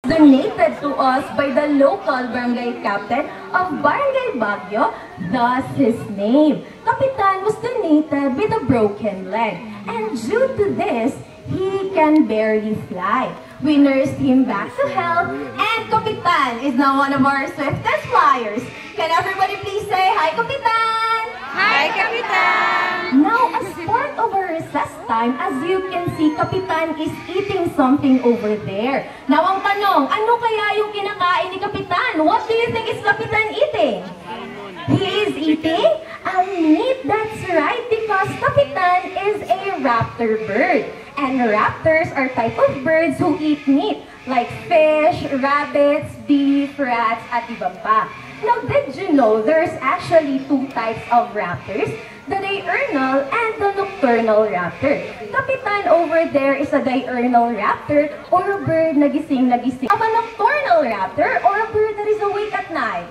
donated to us by the local barangay captain of Barangay Baguio, thus his name. Kapitan was donated with a broken leg, and due to this, he can barely fly. We nursed him back to health, and Kapitan is now one of our swiftest flyers. Can everybody please say hi, Kapitan? Hi, Kapitan! Now, as part of our recess time, as you can see, Kapitan is eating something over there. Now, ang tanong, ano kaya yung kinakain ni Kapitan? What do you think is Kapitan eating? He is eating meat, that's right, because Kapitan is a raptor bird. And raptors are type of birds who eat meat, like fish, rabbits, beef, rats, at iba pa. Now, did you know there's actually two types of raptors? The diurnal and the nocturnal raptor. Kapitan over there is a diurnal raptor, or a bird na gising na gising. Of a nocturnal raptor, or a bird that is awake at night.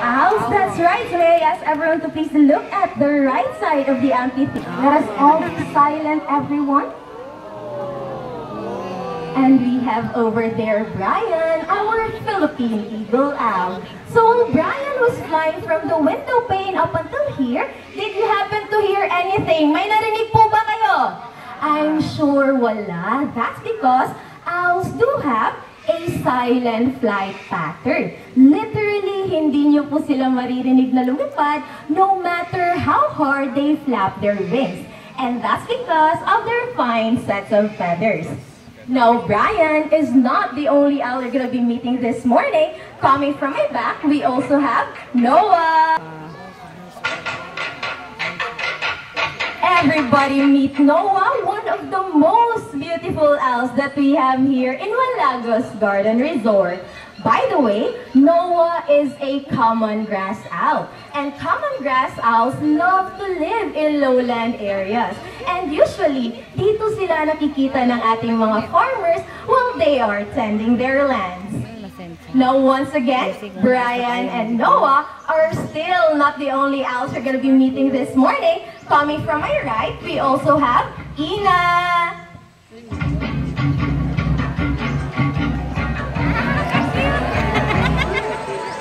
Owls, that's right. So I ask everyone to please look at the right side of the amphitheater. Let us all be silent, everyone. And we have over there Brian, our Philippine eagle owl. So Brian was flying from the window pane up until here. Did you happen to hear anything? May narinig po ba kayo? I'm sure wala. That's because owls do have a silent flight pattern. Literally, hindi nyo po sila maririnig na lumipad no matter how hard they flap their wings. And that's because of their fine sets of feathers. Now, Brian is not the only owl you're going to be meeting this morning. Coming from my back, we also have Noah. Everybody meet Noah, one of the most beautiful owls that we have here in Malagos Garden Resort. By the way, Noah is a common grass owl. And common grass owls love to live in lowland areas. And usually, dito sila nakikita ng ating mga farmers while they are tending their lands. Now, once again, Brian and Noah are still not the only owls we're going to be meeting this morning. Coming from my right, we also have Ina.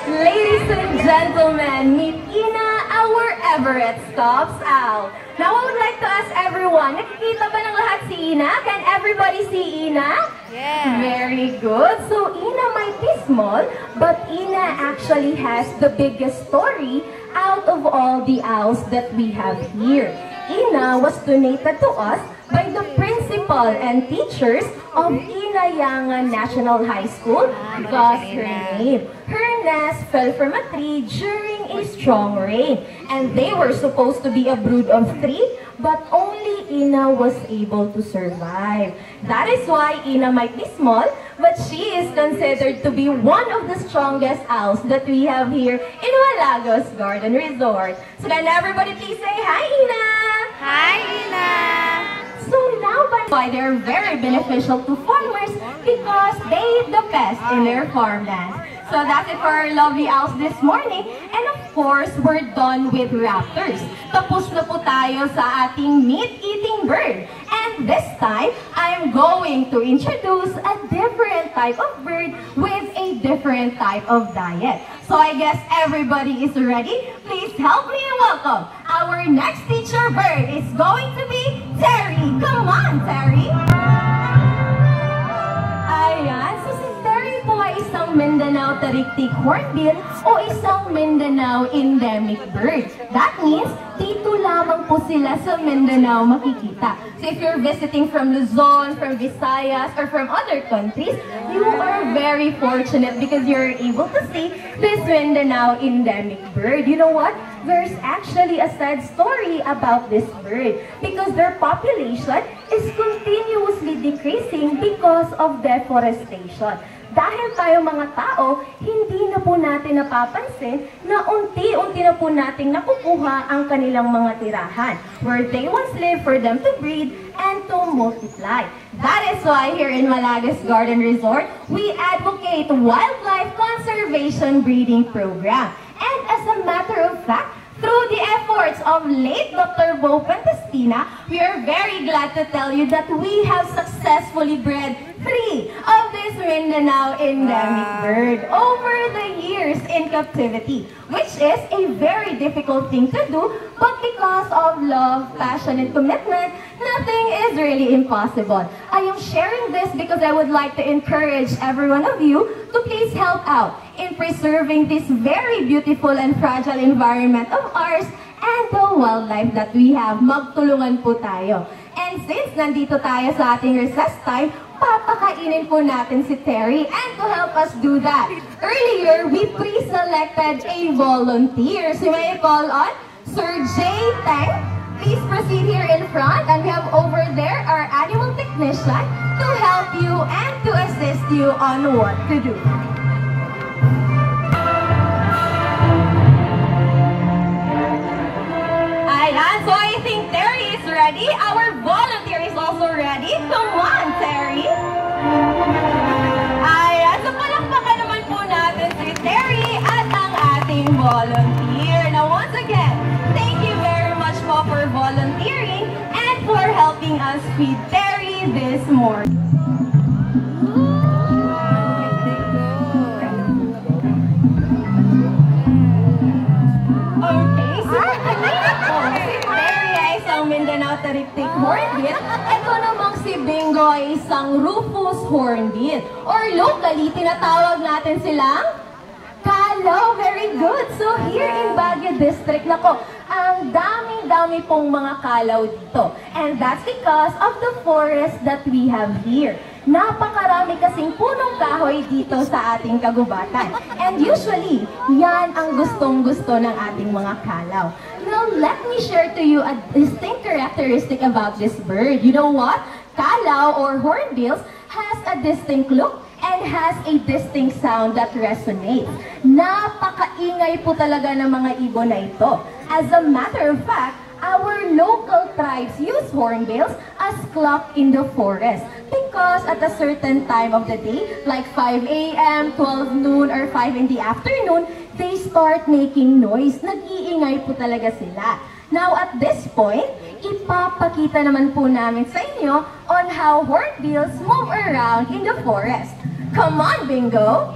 Ladies and gentlemen, meet Ina, our Everett Stops owl. Now, I would like to ask everyone, nakikita ba ng lahat si Ina? Can everybody see Ina? Yeah. Very good. So, Ina might be small, but Ina actually has the biggest story out of all the owls that we have here. Ina was donated to us by the principal and teachers of Inayangan National High School because her name. Her nest fell from a tree during a strong rain, and they were supposed to be a brood of 3, but only Ina was able to survive. That is why Ina might be small, but she is considered to be one of the strongest owls that we have here in Malagos Garden Resort. So can everybody please say hi, Ina? Hi, Ina! So now why they're very beneficial to farmers because they eat the best in their farmlands. So that's it for our lovely owls this morning. And of course, we're done with raptors. Tapos na po tayo sa ating meat-eating bird. And this time, I'm going to introduce a different type of bird with a different type of diet. So I guess everybody is ready. Please help me and welcome our next teacher bird. It's going to be Terry. Come on, Terry. Ayan. So si Terry po ay isang Mindanao Tariktik hornbill o isang Mindanao endemic bird. That means dito lamang po sila sa Mindanao makikita. So if you're visiting from Luzon, from Visayas, or from other countries, you are very fortunate because you're able to see this Mindanao endemic bird. You know what? There's actually a sad story about this bird because their population is continuously decreasing because of deforestation. Dahil tayo mga tao, hindi na po natin napapansin na unti-unti na po nating nakukuha ang kanilang mga tirahan. Where they once lived for them to breed and to multiply. That is why here in Malagos Garden Resort, we advocate wildlife conservation breeding program. And as a matter of fact, Through the efforts of late Dr. Bo Pentestina, we are very glad to tell you that we have successfully bred 3 of this Mindanao endemic bird over the years in captivity, which is a very difficult thing to do, but because of love, passion, and commitment, nothing is really impossible. I am sharing this because I would like to encourage every one of you to please help out in preserving this very beautiful and fragile environment of ours and the wildlife that we have. Magtulungan po tayo. And since nandito tayo sa ating recess time, papakainin po natin si Terry. And to help us do that, earlier we pre-selected a volunteer. So may I call on Sir Jay Tang. Please proceed here in front. And we have over there our animal technician to help you and to assist you on what to do. Ayan, so I think Terry is ready. Our volunteer is also ready. Come on, Terry. Ayan, so palakpakan naman po natin si Terry at ang ating volunteer. Now once again, thank you very much po for volunteering and for helping us feed Terry this morning. Okay, so si Terry ay isang Mindanao Tariktik Hornbill. Ito namang si Bingo ay isang Rufous Hornbill. Or locally, tinatawag natin silang Kalaw. Very good. So here in Baguio District, nako, ang dami-dami pong mga kalaw dito. And that's because of the forest that we have here. Napakarami kasing punong kahoy dito sa ating kagubatan. And usually, yan ang gustong-gusto ng ating mga kalaw. Now, let me share to you a distinct characteristic about this bird. You know what? Kalaw or hornbills has a distinct look and has a distinct sound that resonates. Napakaingay po talaga ng mga ibon na ito. As a matter of fact, our local tribes use hornbills as clock in the forest because at a certain time of the day, like 5 a.m., 12 noon, or 5 in the afternoon, they start making noise. Nag-iingay po talaga sila. Now at this point, ipapakita naman po namin sa inyo on how hornbills move around in the forest. Come on, Bingo!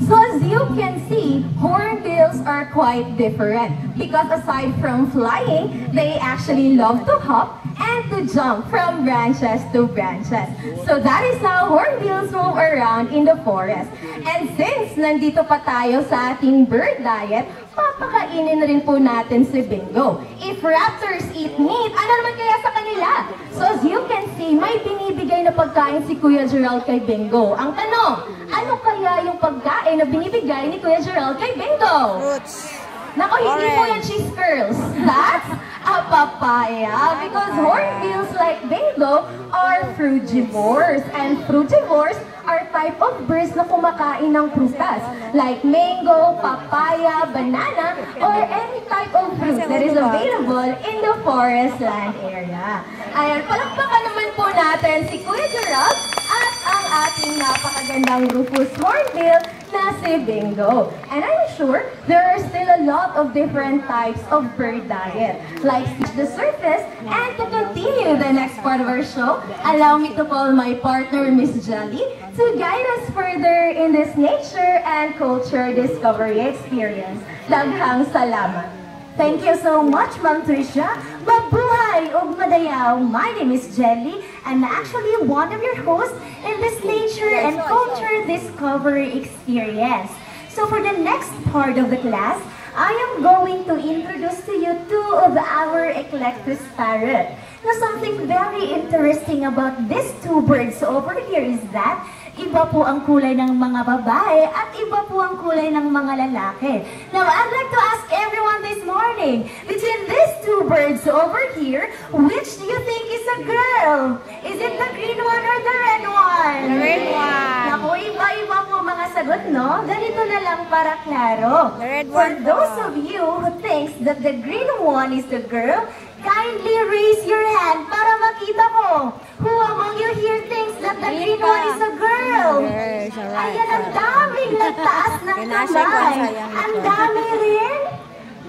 So as you can see, hornbills are quite different because aside from flying, they actually love to hop and to jump from branches to branches. So that is how hornbills move around in the forest. And since nandito pa tayo sa ating bird diet, papakainin na rin po natin si Bingo. If raptors eat meat, ano naman kaya sa kanila? So as you can see, may binibigay na pagkain si Kuya Gerald kay Bingo. Ang tanong, ano kaya yung pagkain na binibigay ni Kuya Gerald kay Bingo? Fruits. Nako, hindi po yan cheese curls. That's a papaya. Because hornbills like Bingo are frugivores. And frugivores are type of birds na kumakain ng prutas. Like mango, papaya, banana, or any type of fruit that is available in the forest land area. Ayan, palakpakan naman po natin si Kuya Gerald at ang ating napakagandang Rufous Hornbill na si Bingo. And I'm sure there are still a lot of different types of bird diet. Like the surface, and to continue the next part of our show, allow me to call my partner, Miss Jelly, to guide us further in this nature and culture discovery experience. Daghang salamat. Thank you so much, Ma'am Tricia. Mabuhay ug madayaw. My name is Jelly. I'm actually one of your hosts in this nature and culture discovery experience. So for the next part of the class, I am going to introduce to you 2 of our Eclectus parrot. Now something very interesting about these 2 birds over here is that iba po ang kulay ng mga babae at iba po ang kulay ng mga lalaki. Now, I'd like to ask everyone this morning, between these 2 birds over here, which do you think is a girl? Is it the green one or the red one? The red one. Naku, iba-iba po mga sagot, no? Ganito na lang para klaro. The red For one those po. of you who thinks that the green one is the girl, kindly raise your hand para makita ko. Who among you here thinks that the green one is a girl? Yes, alright. Ayan, ang daming nagtaas ng kamay. Ang dami rin.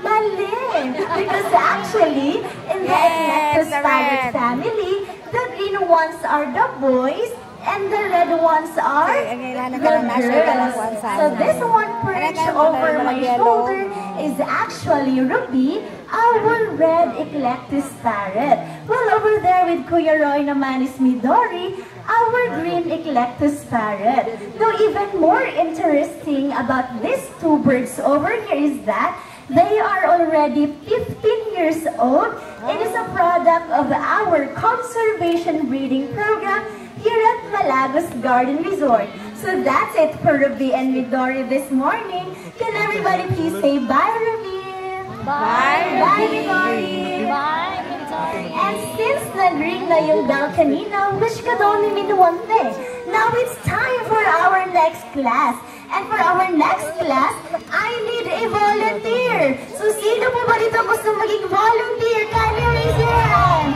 Mali. Because actually, in the Eclectus Pirate family, the green ones are the boys, and the red ones are the girls. So this one perched over my shoulder is actually Ruby, our red Eclectus parrot. While over there with Kuya Roy naman is Midori, our green Eclectus parrot. Though even more interesting about these two birds over here is that they are already 15 years old. It is a product of our conservation breeding program here at Malagos Garden Resort. So that's it for Ruby and Midori this morning. Can everybody please say bye, Ruby? Bye, Bye, Midori. Bye, Midori. And since nag-ring na yung bell kanina, wish ka daw ni Min one thing. Now it's time for our next class. And for our next class, I need a volunteer. So sino po ba dito gusto maging volunteer? Can you raise your hand?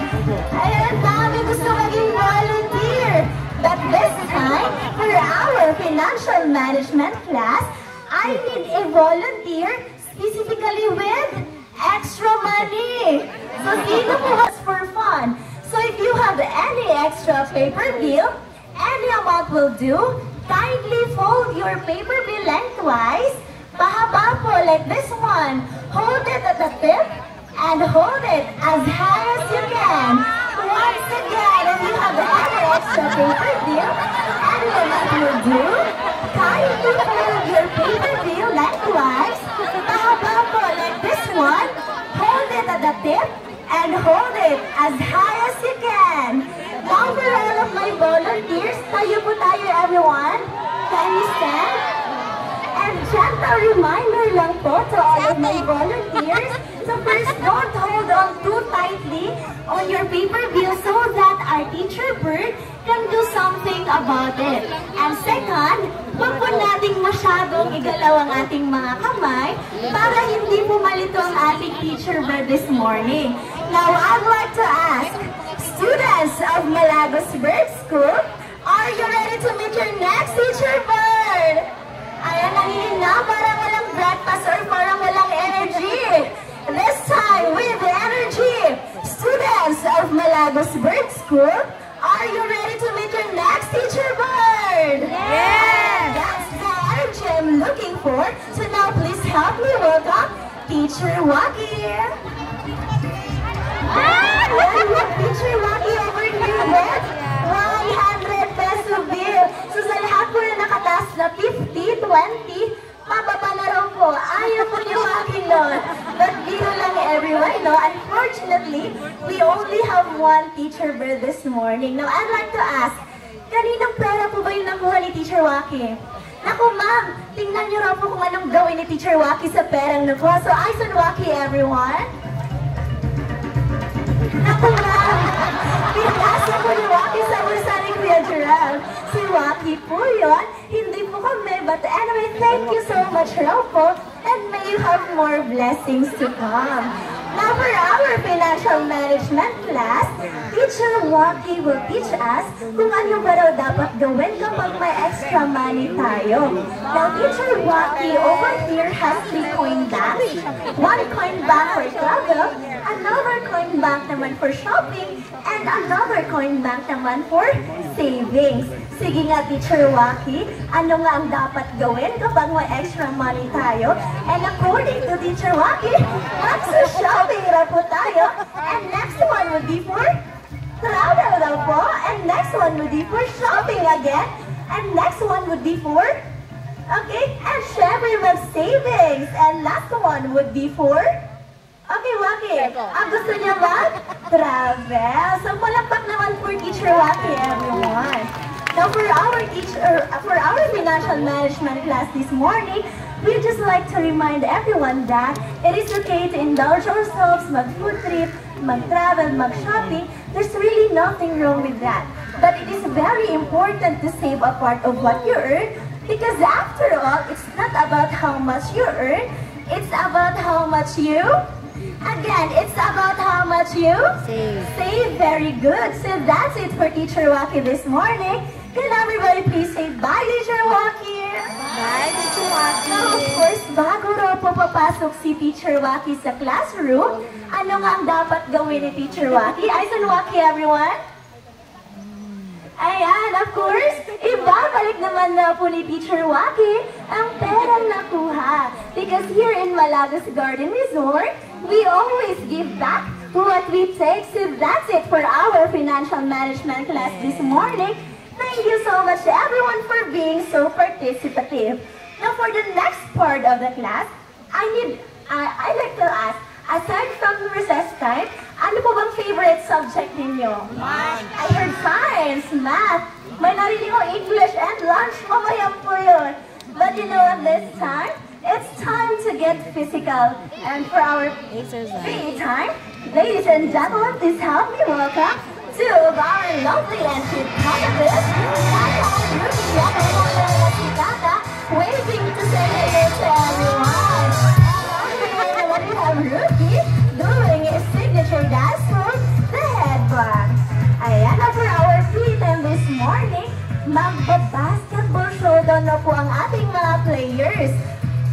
Ayan, dami gusto maging volunteer. But this time, for our financial management class, I need a volunteer specifically with extra money. So sino po was for fun? So if you have any extra paper bill, any amount will do. Kindly fold your paper bill lengthwise, pahaba po like this one. Hold it at the tip and hold it as high as you can. Once again, if you have any extra paper bill, any amount will do. Kindly fold your paper bill lengthwise, pahaba po like this one. Hold it at the tip and hold it as high as you can. Now for all of my volunteers, tayo po tayo everyone. Can you stand? And gentle reminder lang po to all of my volunteers. So first, don't hold on too tightly on your paper bill so that our teacher bird can do something about it. And second, huwag po nating masyadong igalaw ang ating mga kamay para hindi po malito ang ating teacher bird this morning. Now, I'd like to ask, students of Malagos Bird School, are you ready to meet your next teacher bird? Ayan, nangihina, parang walang breakfast or parang walang energy. This time, with energy, students of Malagos Bird School, are you ready to meet your next teacher bird? Yes! That's the energy I'm looking for. So now, please help me welcome Teacher Waki. Teacher Waki over here with 100 peso bill. So sa lahat po na nakataas na 50, 20, mababa na raw po. Ayaw po ni Waki nun. But biro lang everyone, no? Unfortunately, we only have one teacher bird this morning. Now, I'd like to ask, kaninang pera po ba yung nakuha ni Teacher Waki? Naku ma'am, tingnan niyo raw po kung anong gawin ni Teacher Waki sa perang nakuha. So, eyes on Waki, everyone. Naku ma'am, pinasa po ni Waki sa bulsa ni Kuya Gerald. Si Waki po yun, hindi po kami. But anyway, thank you so much raw po. And may you have more blessings to come. Now for our financial management class, Teacher Waki will teach us kung ano ba raw dapat gawin kapag may extra money tayo. Now Teacher Waki over here has 3 coin banks. 1 coin bank for travel, another coin bank naman for shopping, and another coin bank naman for savings. Sige nga Teacher Waki, ano nga ang dapat gawin kapag may extra money tayo? And according to Teacher Waki, magsa-shopping raw po tayo. And next one would be for travel raw po. And next one would be for shopping again. And next one would be for, okay, and syempre mag-savings. And last one would be for, okay, Waki, ang gusto niya mag-travel. So palakpak naman for Teacher Waki, everyone. Now for our financial management class this morning, we just like to remind everyone that it is okay to indulge ourselves, mag-food trip, mag-travel, mag-shopping. There's really nothing wrong with that. But it is very important to save a part of what you earn, because after all, it's not about how much you earn, it's about how much you, again, it's about how much you save. Very good. So that's it for Teacher Waki this morning. Can everybody please say bye, Teacher Waki? Bye, Teacher Waki. Now, of course, bago raw po papasok si Teacher Waki sa classroom, ano nga ang dapat gawin ni Teacher Waki? Eyes on Waki, everyone! Ayan, of course, ibabalik naman na po ni Teacher Waki ang perang nakuha. Because here in Malagos Garden Resort, we always give back what we take. So that's it for our financial management class this morning. Thank you so much to everyone for being so participative. Now for the next part of the class, I'd like to ask, aside from recess time, ano po bang favorite subject ninyo? Math. I heard science, math. May narinig ko English and lunch. Mamaya po yun. But you know what, this time, it's time to get physical. And for our free time, ladies and gentlemen, please help me welcome to our lovely and cute contest, waiting to say hello to everyone. And what we have Ruki doing his signature dance move, the headband. Ayan na for our free time this morning, magba-basketball showdown na po ang ating mga players.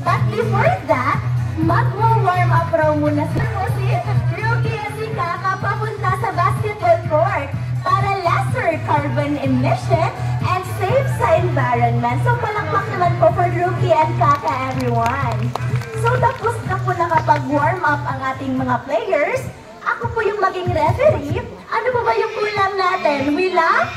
But before that, mag-warm up raw muna si Ruki at si Kaka papunta sa basketball court para lesser carbon emission and safe sa environment. So palakpak naman po for Ruki and Kaka, everyone. So tapos na po nakapag-warm up ang ating mga players. Ako po yung maging referee. Ano po ba yung kulang natin? We love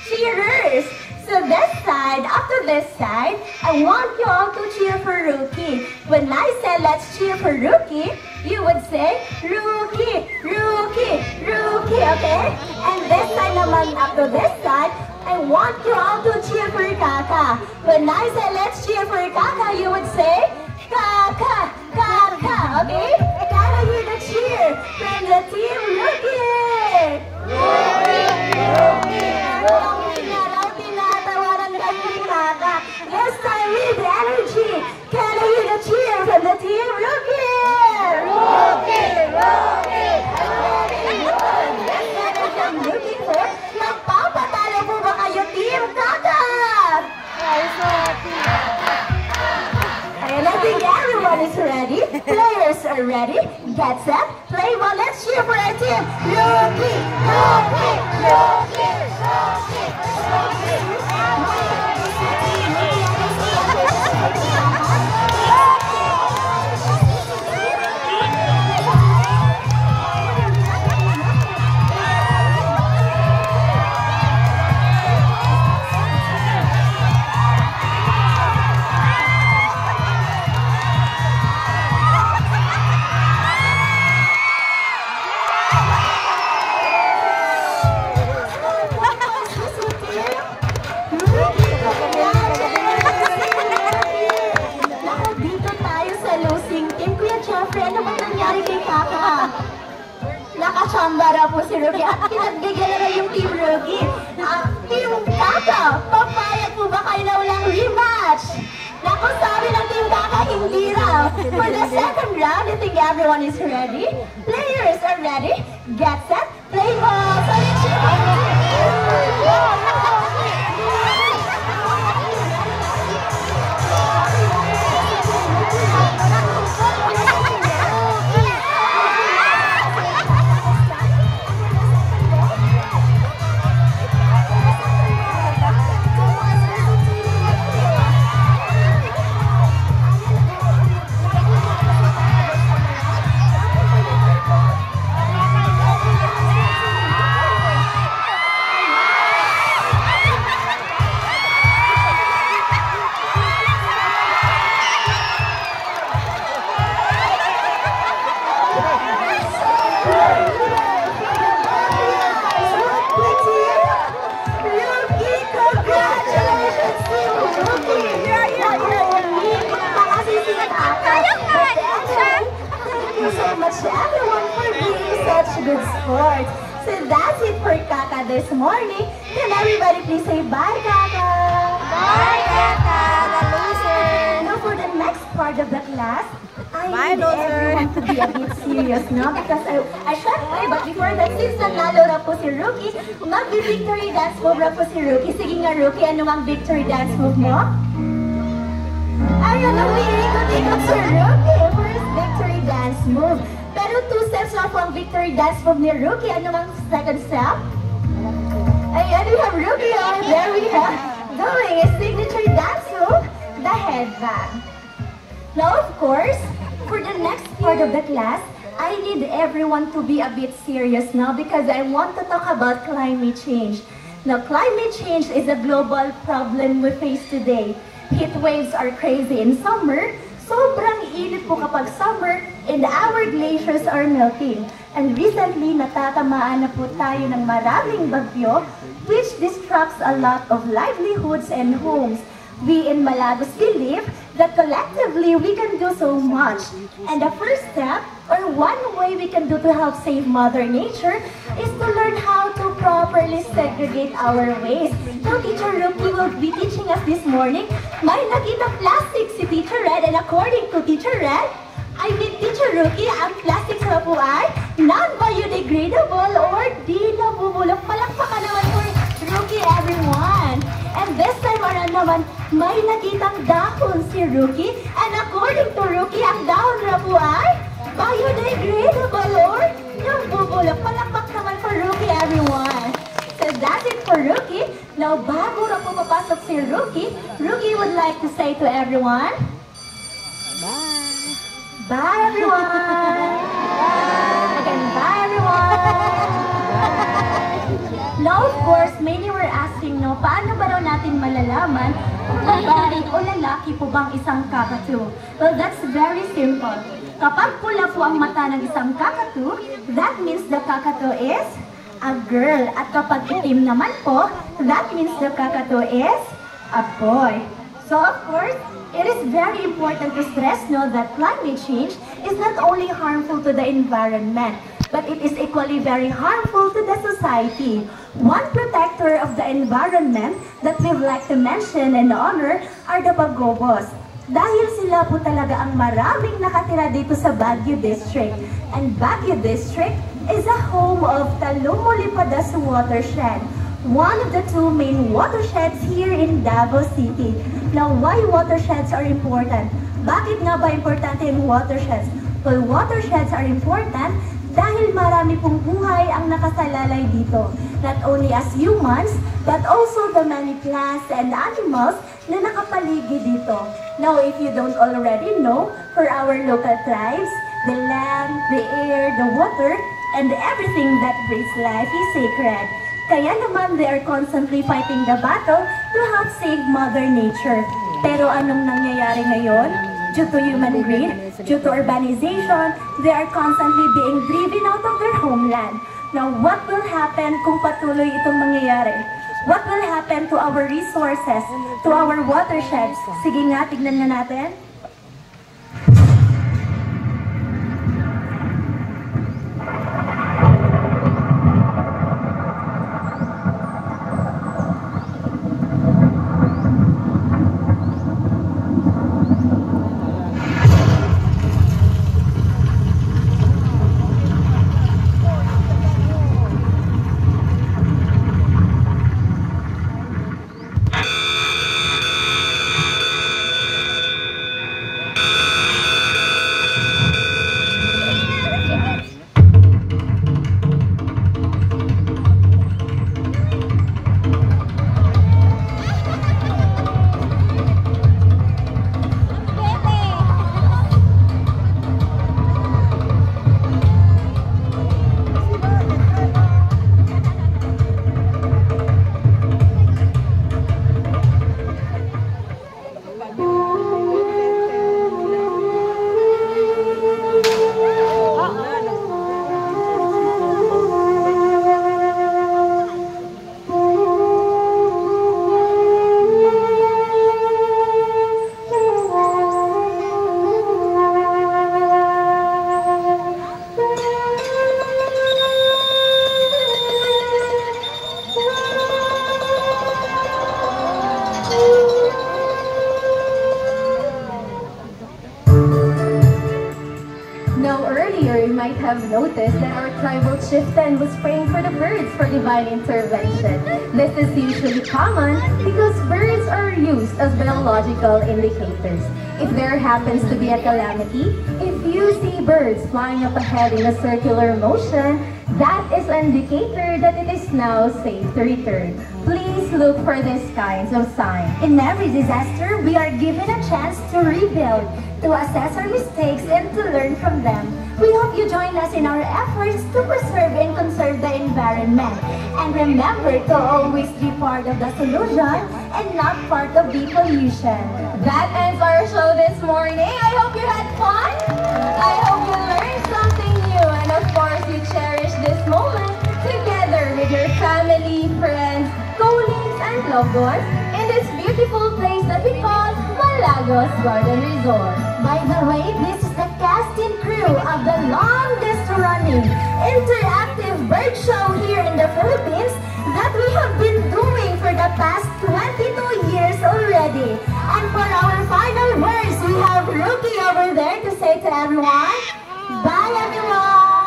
cheerers. So this side, up to this side, I want you all to cheer for Ruki. When I say let's cheer for Ruki, you would say Ruki, Ruki, Ruki, okay? And this side naman, up to this side, I want you all to cheer for Kaka. When I say let's cheer for Kaka, you would say Kaka, Kaka, okay? Can I hear the cheer from the team Ruki? Ruki, Ruki, Ruki. This time with energy. Can I hear the cheer from the team Ruki? Ruki, Ruki, Ruki, Ruki. I'm looking for, nagpapatalo po ba kayo, Team Kaka? And I think everyone is ready. Players are ready. Get set, play ball. Let's cheer for our team. Ruki, Ruki, Ruki, Ruki, Ruki. Nakachambara po si Ruki at pinagbigyan na yung Team Ruki. Team Kaka, papayag po ba kayo na walang rematch? Naku, sabi ng Team Kaka, hindi raw. For the second round, I think everyone is ready. Players are ready. Get set, play ball. So let's everyone for being such good sports. So that's it for Kaka this morning. Can everybody please say bye, Kaka? Bye, Kaka, the loser. Now for the next part of the class, I need everyone to be a bit serious, no? Because I syempre, but before that, since nanalo na po si Rookie, mag-victory dance move na po si Rookie. Sige nga, Rookie, ano ang victory dance move mo? Ayun, umiikot-ikot si Rookie. First victory dance move. Pero 2 steps na po ang victory dance move ni Rookie. Ano ang second step? Ayan, we have Rookie. Oh, there we have doing a signature dance move, the headbang. Now, of course, for the next part of the class, I need everyone to be a bit serious now because I want to talk about climate change. Now, climate change is a global problem we face today. Heat waves are crazy in summer. Sobrang init po kapag summer and our glaciers are melting. And recently, natatamaan na po tayo ng maraming bagyo which distracts a lot of livelihoods and homes. We in Malagos believe that collectively we can do so much. And the first step, or one way we can do to help save Mother Nature, is to learn how to properly segregate our waste. Now, Teacher Rookie will be teaching us this morning. May nakita plastic si Teacher Red, and according to Teacher Red, Teacher Rookie, ang plastic sa po ay non-biodegradable or di nabubulok. Palakpakan naman for Rookie, everyone. And this time around naman, may nakitang dahon si Rookie. And according to Rookie, ang dahon na po ay biodegradable or nabubulok. Palakpak naman for Rookie, everyone. So that's it for Rookie. Now, bago na po papasok si Rookie, Rookie would like to say to everyone, bye, everyone! Again, bye, everyone! Now, of course, many were asking, no, paano ba daw natin malalaman kung babae o lalaki po bang isang kakatu? Well, that's very simple. Kapag pula po ang mata ng isang kakatu, that means the kakatu is a girl. At kapag itim naman po, that means the kakatu is a boy. So, of course, it is very important to stress, no, that climate change is not only harmful to the environment, but it is equally very harmful to the society. One protector of the environment that we'd like to mention and honor are the Bagobos. Dahil sila po talaga ang maraming nakatira dito sa Baguio District. And Baguio District is a home of Talumulipadas watershed, one of the 2 main watersheds here in Davao City. Now, why watersheds are important? Bakit nga ba importante yung watersheds? Well, watersheds are important dahil marami pong buhay ang nakasalalay dito. Not only as humans, but also the many plants and animals na nakapaligid dito. Now, if you don't already know, for our local tribes, the land, the air, the water, and everything that breathes life is sacred. Kaya naman, they are constantly fighting the battle to help save Mother Nature. Pero anong nangyayari ngayon? Due to human greed, due to urbanization, they are constantly being driven out of their homeland. Now, what will happen kung patuloy itong mangyayari? What will happen to our resources, to our watersheds? Sige nga, tignan nga natin. noticed that our tribal chieftain was praying for the birds for divine intervention. This is usually common because birds are used as biological indicators. If there happens to be a calamity, if you see birds flying up ahead in a circular motion, that is an indicator that it is now safe to return. Please look for these kinds of signs. In every disaster, we are given a chance to rebuild, to assess our mistakes, and to learn from them. We hope you join us in our efforts to preserve and conserve the environment. And remember to always be part of the solution and not part of the pollution. That ends our show this morning. I hope you had fun. I hope you learned something new. And of course, you cherish this moment together with your family, friends, colleagues, and loved ones in this beautiful place that we call Malagos Garden Resort. By the way, this is the cast and crew of the longest running interactive bird show here in the Philippines that we have been doing for the past 22 years already. And for our final words, we have Rookie over there to say to everyone, bye everyone!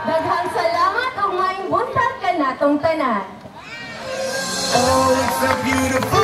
Daghang salamat ug maayong buntag kanatong tanan. Oh, it's a beautiful